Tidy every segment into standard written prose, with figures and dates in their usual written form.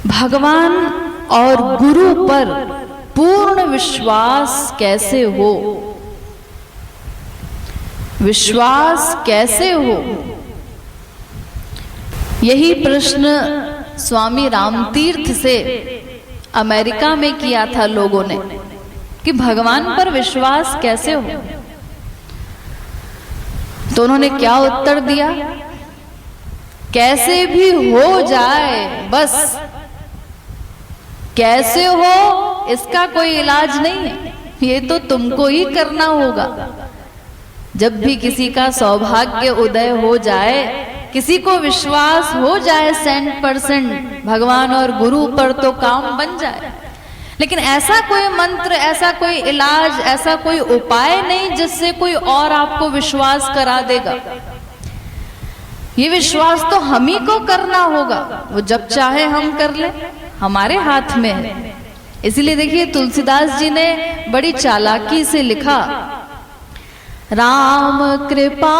भगवान और गुरु पर पूर्ण विश्वास कैसे हो? विश्वास कैसे हो? यही प्रश्न स्वामी रामतीर्थ से अमेरिका में किया था लोगों ने कि भगवान पर विश्वास कैसे हो। तो उन्होंने क्या उत्तर दिया? कैसे भी हो जाए, बस कैसे हो इसका कोई इलाज नहीं है, ये तो तुमको ही करना होगा। जब भी किसी का सौभाग्य उदय हो जाए, किसी को विश्वास हो जाए 100% भगवान और गुरु पर, तो काम बन जाए। लेकिन ऐसा कोई मंत्र, ऐसा कोई इलाज, ऐसा कोई उपाय नहीं जिससे कोई और आपको विश्वास करा देगा। ये विश्वास तो हम ही को करना होगा। वो जब चाहे हम कर ले, हमारे हाथ में है। इसीलिए देखिए तुलसीदास जी ने बड़ी चालाकी से लिखा, राम कृपा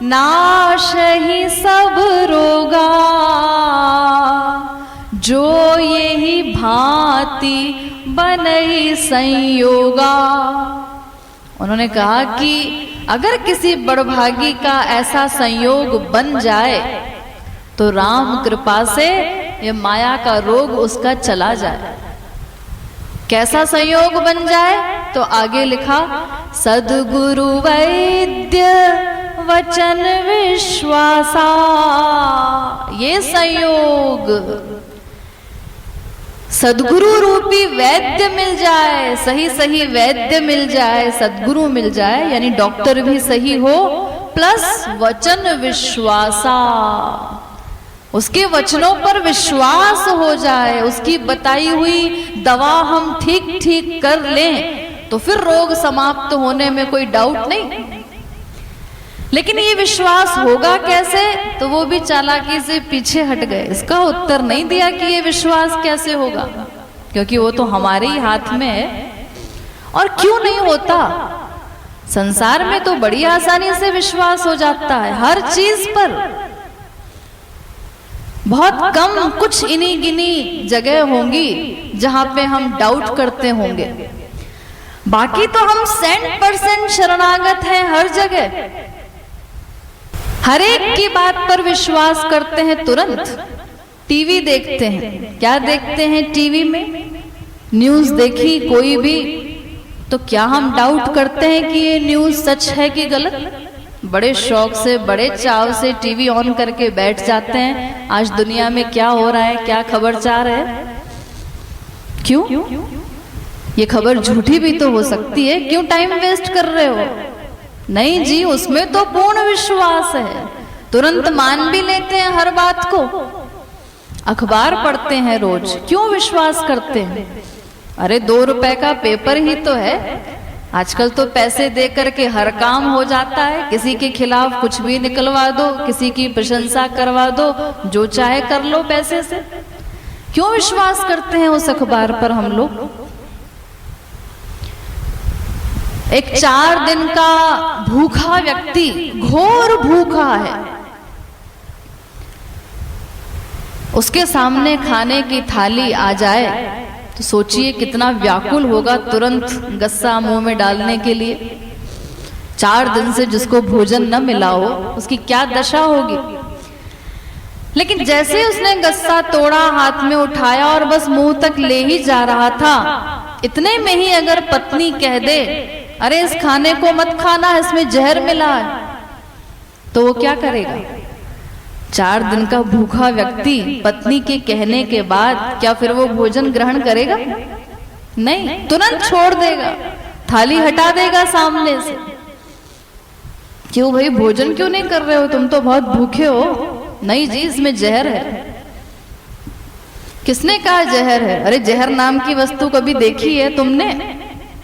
नाश ही सब रोगा, जो यही भांति बनई संयोगा। उन्होंने कहा कि अगर किसी बड़भागी का ऐसा संयोग बन जाए तो राम कृपा से ये माया का रोग उसका चला जाए। कैसा संयोग बन जाए? तो आगे लिखा, सद्गुरु वैद्य वचन विश्वासा। ये संयोग सद्गुरु रूपी वैद्य मिल जाए, सही सही वैद्य मिल जाए, सद्गुरु मिल जाए, यानी डॉक्टर भी सही हो, प्लस वचन विश्वासा, उसके वचनों पर विश्वास हो जाए, उसकी बताई हुई दवा हम ठीक ठीक कर लें तो फिर रोग समाप्त होने में कोई डाउट नहीं। लेकिन ये विश्वास होगा कैसे? तो वो भी चालाकी से पीछे हट गए, इसका उत्तर नहीं दिया कि ये विश्वास कैसे होगा, क्योंकि वो तो हमारे ही हाथ में है। और क्यों नहीं होता? संसार में तो बड़ी आसानी से विश्वास हो जाता है हर चीज पर। बहुत कम कुछ इन्हीं गिनी जगह होंगी जहां पे हम डाउट करते होंगे, बाकी तो हम 100% शरणागत हैं हर जगह। हर एक की बात पर विश्वास करते हैं तुरंत। टीवी देखते हैं, क्या देखते हैं टीवी में? न्यूज़ देखी कोई भी, तो क्या हम डाउट करते हैं कि ये न्यूज़ सच है कि गलत? बड़े शौक से, बड़े चाव से टीवी ऑन करके बैठ जाते हैं, आज दुनिया में क्या हो रहा है, क्या खबर चाह रहे हैं। क्यों? ये खबर झूठी भी तो हो सकती है, क्यों टाइम वेस्ट कर रहे हो? नहीं जी, उसमें तो पूर्ण विश्वास है, तुरंत मान भी लेते हैं हर बात को। अखबार पढ़ते हैं रोज, क्यों विश्वास करते हैं? अरे 2 रुपए का पेपर ही तो है। आजकल तो पैसे दे करके हर काम हो जाता है, किसी के खिलाफ कुछ भी निकलवा दो, किसी की प्रशंसा करवा दो, जो चाहे कर लो पैसे से। क्यों विश्वास करते हैं उस अखबार पर हम लोग? एक 4 दिन का भूखा व्यक्ति, घोर भूखा है, उसके सामने खाने की थाली आ जाए तो सोचिए कितना व्याकुल होगा तुरंत गस्सा मुंह में डालने के लिए। 4 दिन से जिसको भोजन न मिला हो उसकी क्या दशा होगी। लेकिन जैसे उसने गस्सा तोड़ा, हाथ में उठाया और बस मुंह तक ले ही जा रहा था, इतने में ही अगर पत्नी कह दे, अरे इस खाने को मत खाना, इसमें जहर मिला है, तो वो क्या करेगा? 4 दिन का भूखा व्यक्ति पत्नी के कहने के बाद क्या फिर वो भोजन ग्रहण करेगा? नहीं, तुरंत छोड़ देगा, थाली हटा देगा सामने से। क्यों भाई, भोजन क्यों नहीं कर रहे हो? तुम तो बहुत भूखे हो। नहीं जी, इसमें जहर है। किसने कहा जहर है? अरे जहर नाम की वस्तु कभी देखी है तुमने?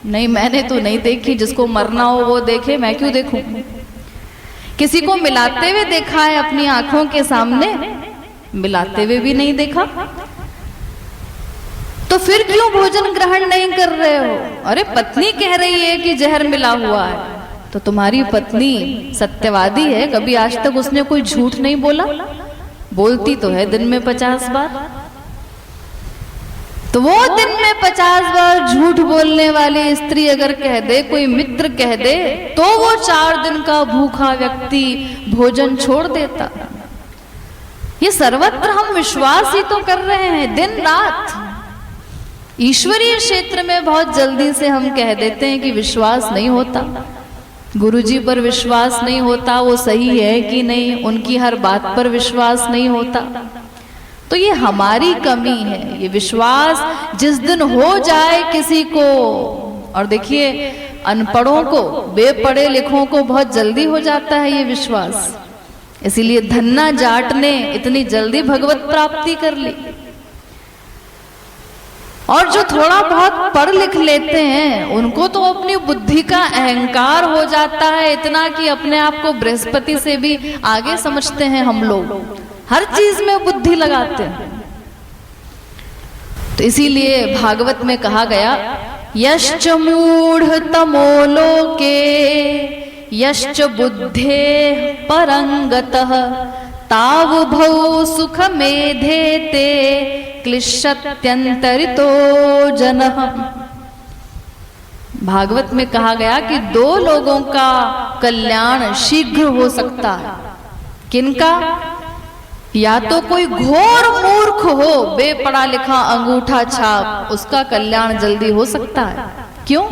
नहीं, मैंने तो नहीं देखी। जिसको मरना हो वो देखे, मैं क्यों देखूं? किसी को मिलाते हुए देखा है अपनी आंखों के सामने? मिलाते हुए भी नहीं देखा। तो फिर क्यों भोजन ग्रहण नहीं कर रहे हो? अरे पत्नी कह रही है कि जहर मिला हुआ है, तो तुम्हारी पत्नी सत्यवादी है, कभी आज तक उसने कोई झूठ नहीं बोला। बोलती तो है दिन में 50 बार। तो वो दिन में 50 बार झूठ बोलने वाली स्त्री अगर कह दे, कोई मित्र कह दे, तो वो 4 दिन का भूखा व्यक्ति भोजन छोड़ देता। ये सर्वत्र हम विश्वास ही तो कर रहे हैं दिन रात। ईश्वरीय क्षेत्र में बहुत जल्दी से हम कह देते हैं कि विश्वास नहीं होता, गुरुजी पर विश्वास नहीं होता, वो सही है कि नहीं, उनकी हर बात पर विश्वास नहीं होता। तो ये हमारी कमी है। ये विश्वास जिस दिन हो जाए किसी को, और देखिए अनपढ़ों को, बेपढ़े लिखों को बहुत जल्दी हो जाता है ये विश्वास। इसीलिए धन्ना जाट ने इतनी जल्दी भगवत प्राप्ति कर ली। और जो थोड़ा बहुत पढ़ लिख लेते हैं उनको तो अपनी बुद्धि का अहंकार हो जाता है इतना कि अपने आप को बृहस्पति से भी आगे समझते हैं। हम लोग हर चीज में बुद्धि लगाते हैं। तो इसीलिए भागवत में कहा गया, यश्च मूढ़ तमो लोके यश्च बुद्धे परंगतः तावुभौ सुख मेधेते क्लिश्यत्यंतरितो जनः। भागवत में कहा गया कि 2 लोगों का कल्याण शीघ्र हो सकता है। किनका? या तो कोई घोर मूर्ख हो, बेपढ़ा लिखा अंगूठा छाप, उसका कल्याण जल्दी हो सकता है। क्यों?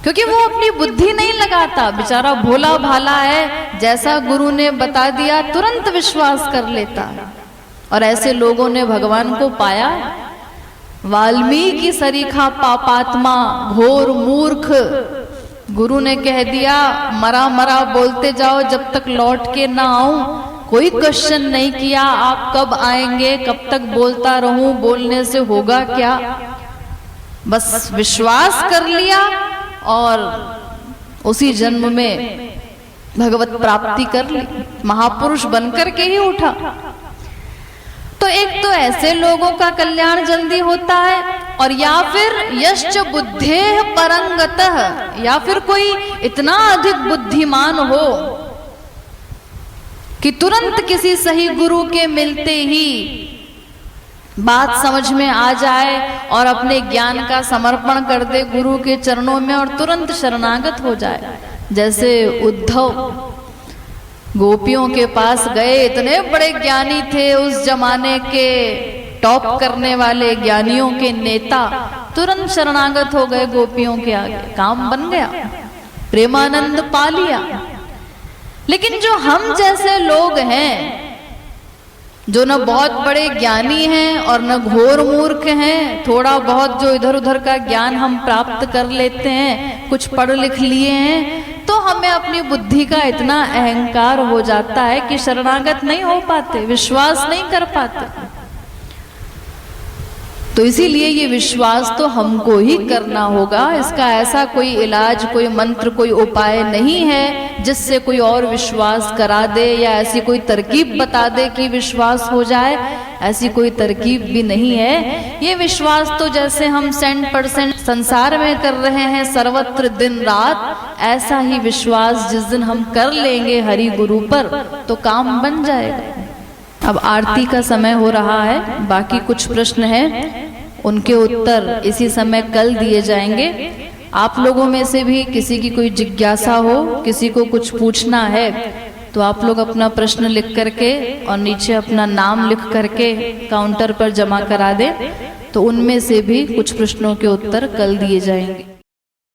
क्योंकि वो अपनी बुद्धि नहीं लगाता, बेचारा भोला भाला है, जैसा गुरु ने बता दिया तुरंत विश्वास कर लेता है। और ऐसे लोगों ने भगवान को पाया। वाल्मीकि सरीखा पापात्मा, घोर मूर्ख, गुरु ने कह दिया मरा मरा बोलते जाओ जब तक लौट के ना आऊं। कोई क्वेश्चन नहीं किया आप कब आएंगे, कब तक बोलता रहूं, बोलने से होगा क्या, बस विश्वास कर लिया और उसी जन्म में भगवत प्राप्ति कर ली, महापुरुष बनकर के ही उठा। तो एक तो ऐसे लोगों का कल्याण जल्दी होता है, और या फिर यश्च बुद्धेः परंगतः, या फिर कोई इतना अधिक बुद्धिमान हो कि तुरंत किसी सही गुरु के मिलते ही बात समझ में आ जाए और अपने ज्ञान का समर्पण कर दे गुरु के चरणों में और तुरंत शरणागत हो जाए। जैसे उद्धव गोपियों के पास गए, इतने बड़े ज्ञानी थे, उस जमाने के टॉप करने वाले ज्ञानियों के नेता, तुरंत शरणागत हो गए गोपियों के आगे, काम बन गया, प्रेमानंद पा लिया। लेकिन जो हम जैसे लोग हैं, जो न बहुत बड़े ज्ञानी हैं और न घोर मूर्ख हैं, थोड़ा बहुत जो इधर उधर का ज्ञान हम प्राप्त कर लेते हैं, कुछ पढ़ लिख लिए हैं, तो हमें अपनी बुद्धि का इतना अहंकार हो जाता है कि शरणागत नहीं हो पाते, विश्वास नहीं कर पाते। तो इसीलिए ये विश्वास तो हमको ही करना होगा। इसका ऐसा कोई इलाज, कोई मंत्र, कोई उपाय नहीं है जिससे कोई और विश्वास करा दे या ऐसी कोई तरकीब बता दे कि विश्वास हो जाए। ऐसी कोई तरकीब भी नहीं है। ये विश्वास तो जैसे हम 100% संसार में कर रहे हैं सर्वत्र दिन रात, ऐसा ही विश्वास जिस दिन हम कर लेंगे हरि गुरु पर तो काम बन जाएगा। अब आरती का समय हो रहा है, बाकी कुछ प्रश्न हैं, उनके उत्तर इसी समय कल दिए जाएंगे। आप लोगों में से भी किसी की कोई जिज्ञासा हो, किसी को कुछ पूछना है, तो आप लोग अपना प्रश्न लिख करके और नीचे अपना नाम लिख करके काउंटर पर जमा करा दें, तो उनमें से भी कुछ प्रश्नों के उत्तर कल दिए जाएंगे।